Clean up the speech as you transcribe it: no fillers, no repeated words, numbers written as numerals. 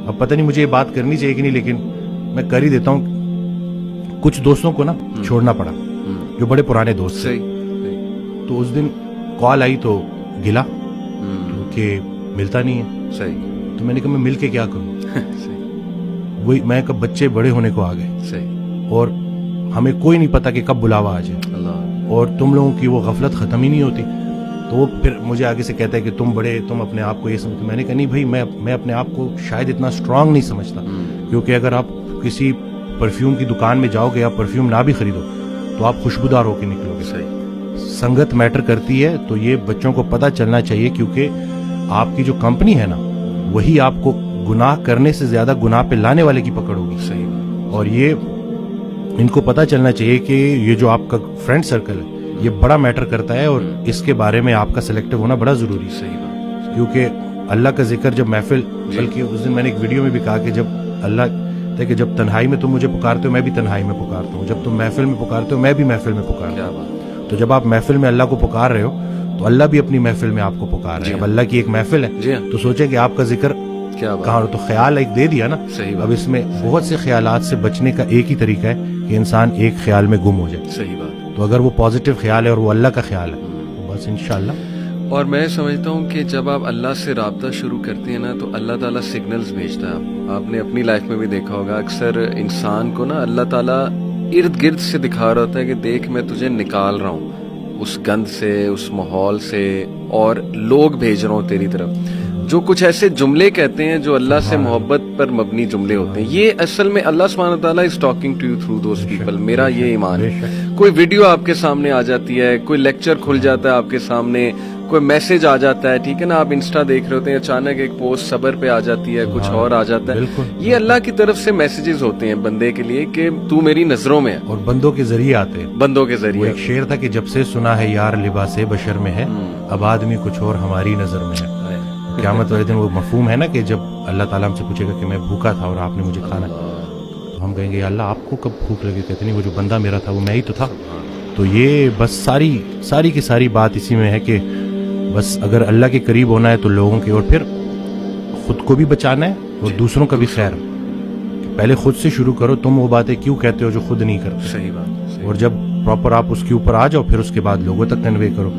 اب پتہ نہیں مجھے یہ بات کرنی چاہیے کہ نہیں، لیکن میں کر ہی دیتا ہوں. کچھ دوستوں کو نا چھوڑنا پڑا جو بڑے پرانے دوست تھے. تو اس دن کال آئی تو گلا کہ ملتا نہیں ہے. تو میں نے کہا میں مل کے کیا کروں. وہی میں کب بچے بڑے ہونے کو آ گئے اور ہمیں کوئی نہیں پتا کہ کب بلاوا آ جائے، اور تم لوگوں کی وہ غفلت ختم ہی نہیں ہوتی. تو وہ پھر مجھے آگے سے کہتا ہے کہ تم بڑے، تم اپنے آپ کو یہ سمجھتے. میں نے کہا نہیں بھائی، میں اپنے آپ کو شاید اتنا اسٹرانگ نہیں سمجھتا، کیونکہ اگر آپ کسی پرفیوم کی دکان میں جاؤ گے، آپ پرفیوم نہ بھی خریدو تو آپ خوشبودار ہو کے نکلو گے. سنگت میٹر کرتی ہے. تو یہ بچوں کو پتہ چلنا چاہیے، کیونکہ آپ کی جو کمپنی ہے نا، وہی آپ کو گناہ کرنے سے زیادہ گناہ پہ لانے والے کی پکڑ ہوگی. اور یہ ان کو پتہ چلنا چاہیے کہ یہ جو آپ کا فرینڈ سرکل ہے یہ بڑا میٹر کرتا ہے، اور اس کے بارے میں آپ کا سلیکٹو ہونا بڑا ضروری ہے. کیونکہ اللہ کا ذکر جب محفل، بلکہ اس دن میں نے ایک ویڈیو میں بھی کہا کہ جب اللہ کہ جب تنہائی میں تم مجھے پکارتے ہو میں بھی تنہائی میں پکارتا ہوں، جب تم محفل میں پکارتے ہو میں بھی محفل میں پکارتا ہوں. تو جب آپ محفل میں اللہ کو پکار رہے ہو تو اللہ بھی اپنی محفل میں آپ کو پکار رہے ہیں. اب اللہ کی ایک محفل ہے تو سوچیں کہ آپ کا ذکر کہاں. تو خیال ایک دے دیا نا. اب اس میں بہت سے خیالات سے بچنے کا ایک ہی طریقہ ہے کہ انسان ایک خیال میں گم ہو جائے. تو اگر وہ پازیٹیو خیال ہے اور وہ اللہ کا خیال ہے تو بس انشاءاللہ. اور میں سمجھتا ہوں کہ جب آپ اللہ سے رابطہ شروع کرتے ہیں نا تو اللہ تعالیٰ سگنلز بھیجتا ہے. آپ نے اپنی لائف میں بھی دیکھا ہوگا، اکثر انسان کو نا اللہ تعالیٰ ارد گرد سے دکھا رہا ہوتا ہے کہ دیکھ میں تجھے نکال رہا ہوں اس گند سے، اس ماحول سے، اور لوگ بھیج رہا ہوں تیری طرف جو کچھ ایسے جملے کہتے ہیں جو اللہ سے محبت پر مبنی جملے ہوتے ہیں. یہ اصل میں اللہ سبحانہ وتعالیٰ is talking to you through those people. میرا یہ ایمان ہے. کوئی ویڈیو آپ کے سامنے آ جاتی ہے، کوئی لیکچر کھل جاتا ہے آپ کے سامنے، کوئی میسج آ جاتا ہے، ٹھیک ہے نا، آپ انسٹا دیکھ رہے ہوتے ہیں، اچانک ایک پوسٹ صبر پہ آ جاتی ہے، کچھ اور آ جاتا ہے. یہ اللہ کی طرف سے میسیجز ہوتے ہیں بندے کے لیے کہ تو میری نظروں میں ہے، اور بندوں کے ذریعے آتے ہیں. بندوں کے ذریعے. ایک شعر تھا کہ جب سے سنا ہے یار لباس بشر میں ہے، اب آدمی کچھ اور ہماری نظر میں ہے. قیامت والے دن وہ مفہوم ہے نا کہ جب اللہ تعالیٰ ہم سے پوچھے گا کہ میں بھوکا تھا اور آپ نے مجھے کھانا، تو ہم کہیں گے یا اللہ آپ کو کب بھوک لگی؟ کہتے نہیں وہ جو بندہ میرا تھا وہ میں ہی تو تھا. تو یہ بس ساری کی ساری بات اسی میں ہے کہ بس اگر اللہ کے قریب ہونا ہے تو لوگوں کے، اور پھر خود کو بھی بچانا ہے اور دوسروں کا بھی خیر. پہلے خود سے شروع کرو. تم وہ باتیں کیوں کہتے ہو جو خود نہیں کرتے؟ صحیح بات. اور جب پراپر آپ اس کے اوپر آ جاؤ پھر اس کے بعد لوگوں تک کنوے کرو.